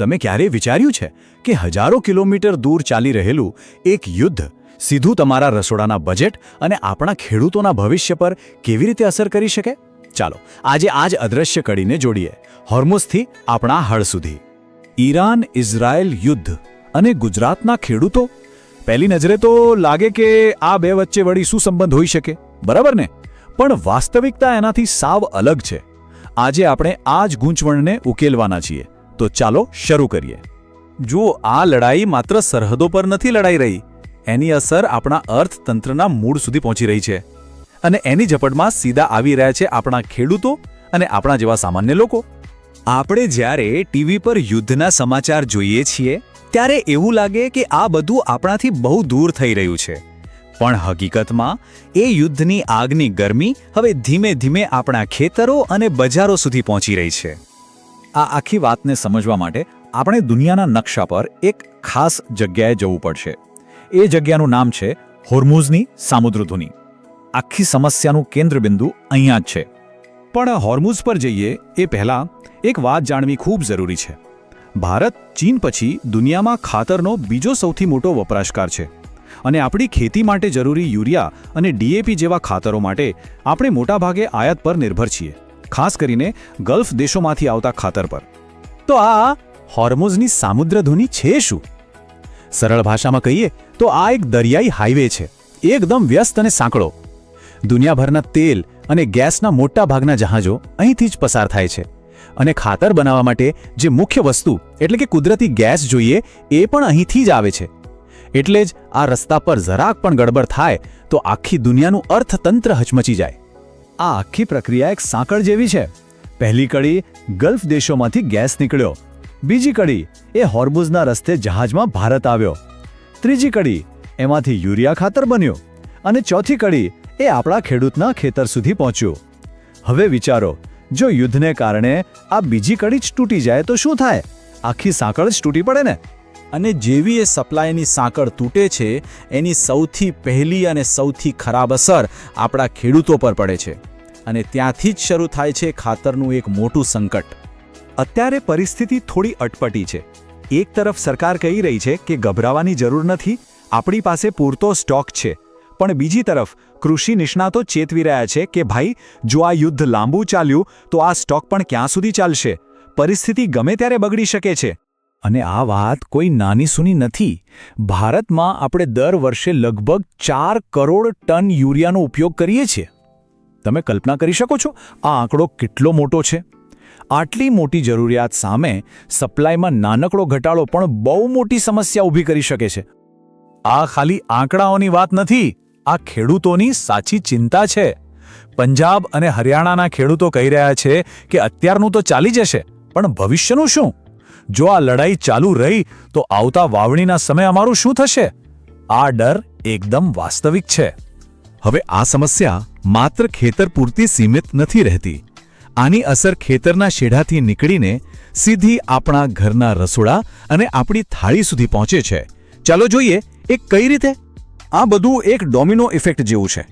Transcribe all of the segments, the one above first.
તમે ક્યારેય વિચાર્યું છે કે હજારો કિલોમીટર દૂર ચાલી રહેલું એક યુદ્ધ સીધું તમારા રસોડાના બજેટ અને આપણા ખેડૂતોના ભવિષ્ય પર કેવી રીતે અસર કરી શકે? ચાલો આજે આ જ અદૃશ્ય કડીને જોડીએ, હોર્મુઝથી આપણા હળ સુધી. ઈરાન ઇઝરાયલ યુદ્ધ અને ગુજરાતના ખેડૂતો. પહેલી નજરે તો લાગે કે આ બે વચ્ચે વળી શું સંબંધ હોઈ શકે, બરાબર ને? પણ વાસ્તવિકતા એનાથી સાવ અલગ છે. આજે આપણે આ જ ગૂંચવણને ઉકેલવાના છીએ. તો ચાલો શરૂ કરીએ. જુઓ, આ લડાઈ માત્ર સરહદો પર નથી લડાઈ રહી, એની અસર આપણા અર્થતંત્રના મૂળ સુધી પહોંચી રહી છે. અને એની ઝપટમાં સીધા આવી રહ્યા છે આપણા ખેડૂતો અને આપણા જેવા સામાન્ય લોકો. આપણે જ્યારે ટીવી પર યુદ્ધના સમાચાર જોઈએ છીએ ત્યારે એવું લાગે કે આ બધું આપણાથી બહુ દૂર થઈ રહ્યું છે. પણ હકીકતમાં એ યુદ્ધની આગની ગરમી હવે ધીમે ધીમે આપણા ખેતરો અને બજારો સુધી પહોંચી રહી છે. આ આખી વાતને સમજવા માટે આપણે દુનિયાના નકશા પર એક ખાસ જગ્યાએ જવું પડશે. એ જગ્યાનું નામ છે હોર્મુઝની સામુદ્રધુની. આખી સમસ્યાનું કેન્દ્રબિંદુ અહીંયા જ છે. પણ હોર્મુઝ પર જઈએ એ પહેલાં એક વાત જાણવી ખૂબ જરૂરી છે. ભારત ચીન પછી દુનિયામાં ખાતરનો બીજો સૌથી મોટો વપરાશકાર છે. અને આપણી ખેતી માટે જરૂરી યુરિયા અને ડીએપી જેવા ખાતરો માટે આપણે મોટાભાગે આયાત પર નિર્ભર છીએ, ખાસ કરીને ગલ્ફ દેશોમાંથી આવતા ખાતર પર. તો આ હોર્મુઝની સામુદ્રધુની છે શું? સરળ ભાષામાં કહીએ તો આ એક દરિયાઈ હાઈવે છે, એકદમ વ્યસ્ત અને સાંકડો. દુનિયાભરના તેલ અને ગેસના મોટા ભાગના જહાજો અહીંથી જ પસાર થાય છે. અને ખાતર બનાવવા માટે જે મુખ્ય વસ્તુ એટલે કે કુદરતી ગેસ જોઈએ એ પણ અહીંથી જ આવે છે. એટલે જ આ રસ્તા પર જરાક પણ ગડબડ થાય તો આખી દુનિયાનું અર્થતંત્ર હચમચી જાય. આ આખી પ્રક્રિયા એક સાંકળ જેવી છે. પહેલી કડી ગલ્ફ દેશોમાંથી ગેસ નીકળ્યો, બીજી કડી એ હોર્મુઝના રસ્તે જહાજમાં ભારત આવ્યો, ત્રીજી કડી એમાંથી યુરિયા ખાતર બન્યું, અને ચોથી કડી એ આપણા ખેડૂતના ખેતર સુધી પહોંચ્યું. હવે વિચારો, જો યુદ્ધને કારણે આ બીજી કડી જ તૂટી જાય તો શું થાય? આખી સાંકળ જ તૂટી પડે ને. અને જેવી એ સપ્લાયની સાંકળ તૂટે છે એની સૌથી પહેલી અને સૌથી ખરાબ અસર આપણા ખેડૂતો પર પડે છે. અને ત્યાંથી જ શરૂ થાય છે ખાતરનું એક મોટું સંકટ. અત્યારે પરિસ્થિતિ થોડી અટપટી છે. એક તરફ સરકાર કહી રહી છે કે ગભરાવાની જરૂર નથી, આપણી પાસે પૂરતો સ્ટોક છે. પણ બીજી તરફ કૃષિ નિષ્ણાતો ચેતવી રહ્યા છે કે ભાઈ, જો આ યુદ્ધ લાંબુ ચાલ્યું તો આ સ્ટોક પણ ક્યાં સુધી ચાલશે? પરિસ્થિતિ ગમે ત્યારે બગડી શકે છે. અને આ વાત કોઈ નાની સૂની નથી. ભારતમાં આપણે દર વર્ષે લગભગ 4 કરોડ ટન યુરિયાનો ઉપયોગ કરીએ છીએ. તમે કલ્પના કરી શકો છો આ આંકડો કેટલો મોટો છે? આટલી મોટી જરૂરિયાત સામે સપ્લાયમાં નાનકડો ઘટાડો પણ બહુ મોટી સમસ્યા ઊભી કરી શકે છે. આ ખાલી આંકડાઓની વાત નથી, આ ખેડૂતોની સાચી ચિંતા છે. પંજાબ અને હરિયાણાના ખેડૂતો કહી રહ્યા છે કે અત્યારનું તો ચાલી જશે, પણ ભવિષ્યનું શું? જો આ લડાઈ ચાલુ રહી તો આવતા વાવણીના સમયે અમારું શું થશે? આ ડર એકદમ વાસ્તવિક છે. હવે આ સમસ્યા માત્ર ખેતર પૂરતી સીમિત નથી રહેતી. આની અસર ખેતરના શેઢાથી નીકળીને સીધી આપણા ઘરના રસોડા અને આપણી થાળી સુધી પહોંચે છે. ચાલો જોઈએ એ કઈ રીતે. આ બધું એક ડોમિનો ઇફેક્ટ જેવું છે.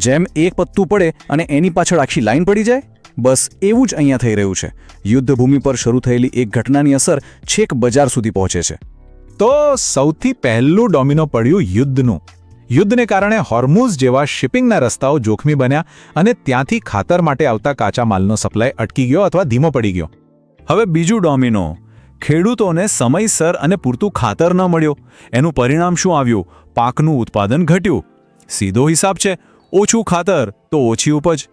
જેમ એક પત્તું પડે અને એની પાછળ આખી લાઈન પડી જાય, બસ એવું જ અહીંયા થઈ રહ્યું છે. યુદ્ધભૂમિ પર શરૂ થયેલી એક ઘટનાની અસર છેક બજાર સુધી પહોંચે છે. તો સૌથી પહેલું ડોમિનો પડ્યું યુદ્ધનું. યુદ્ધને કારણે હોર્મુઝ જેવા શિપિંગના રસ્તાઓ જોખમી બન્યા અને ત્યાંથી ખાતર માટે આવતા કાચા માલનો સપ્લાય અટકી ગયો અથવા ધીમો પડી ગયો. હવે બીજું ડોમિનો, ખેડૂતોને સમયસર અને પૂરતું ખાતર ન મળ્યું. એનું પરિણામ શું આવ્યું? પાકનું ઉત્પાદન ઘટ્યું. સીધો હિસાબ છે, ઓછું ખાતર તો ઓછી ઉપજ.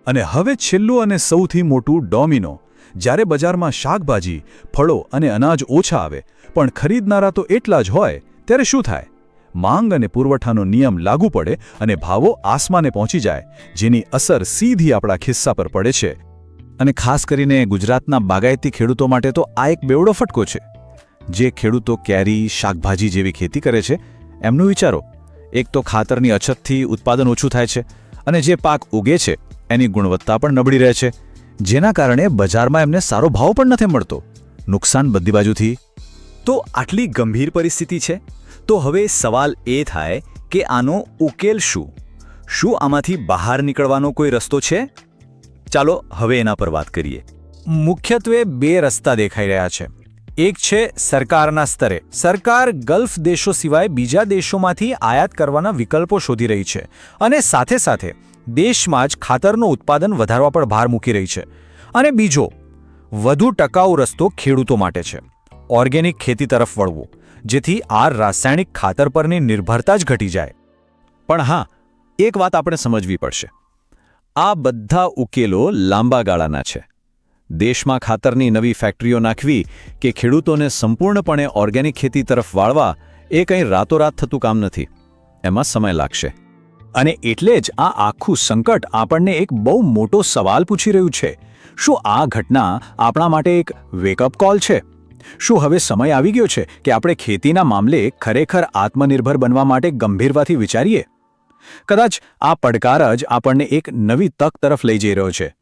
અને હવે છેલ્લું અને સૌથી મોટું ડોમિનો, જ્યારે બજારમાં શાકભાજી, ફળો અને અનાજ ઓછા આવે પણ ખરીદનારા તો એટલા જ હોય, ત્યારે શું થાય? માંગ અને પુરવઠાનો નિયમ લાગુ પડે અને ભાવો આસમાને પહોંચી જાય, જેની અસર સીધી આપણા ખિસ્સા પર પડે છે. અને ખાસ કરીને ગુજરાતના બાગાયતી ખેડૂતો માટે તો આ એક બેવડો ફટકો છે. જે ખેડૂતો કેરી, શાકભાજી જેવી ખેતી કરે છે એમનું વિચારો. એક તો ખાતરની અછતથી ઉત્પાદન ઓછું થાય છે, અને જે પાક ઉગે છે એની ગુણવત્તા પણ નબળી રહે છે, જેના કારણે બજારમાં એમને સારો ભાવ પણ નથી મળતો. નુકસાન બધી બાજુથી. તો આટલી ગંભીર પરિસ્થિતિ છે. તો હવે સવાલ એ થાય કે આનો ઉકેલ શું? શું આમાંથી બહાર નીકળવાનો કોઈ રસ્તો છે? ચાલો હવે એના પર વાત કરીએ. મુખ્યત્વે બે રસ્તા દેખાઈ રહ્યા છે. એક છે સરકારના સ્તરે. સરકાર ગલ્ફ દેશો સિવાય બીજા દેશોમાંથી આયાત કરવાના વિકલ્પો શોધી રહી છે અને સાથે સાથે દેશમાં જ ખાતરનું ઉત્પાદન વધારવા પર ભાર મૂકી રહી છે. અને બીજો વધુ ટકાઉ રસ્તો ખેડૂતો માટે છે, ઓર્ગેનિક ખેતી તરફ વળવું, જેથી આ રાસાયણિક ખાતર પરની નિર્ભરતા જ ઘટી જાય. પણ હા, એક વાત આપણે સમજવી પડશે. આ બધા ઉકેલો લાંબા ગાળાના છે. દેશમાં ખાતરની નવી ફેક્ટરીઓ નાખવી કે ખેડૂતોને સંપૂર્ણપણે ઓર્ગેનિક ખેતી તરફ વાળવા એ કંઈ રાતોરાત થતું કામ નથી. એમાં સમય લાગશે. અને એટલે જ આ આખું સંકટ આપણને એક બહુ મોટો સવાલ પૂછી રહ્યું છે. શું આ ઘટના આપણા માટે એક વેકઅપ કોલ છે? શું હવે સમય આવી ગયો છે કે આપણે ખેતીના મામલે ખરેખર આત્મનિર્ભર બનવા માટે ગંભીરતાથી વિચારીએ? કદાચ આ પડકાર જ આપણને એક નવી તક તરફ લઈ જઈ રહ્યો છે.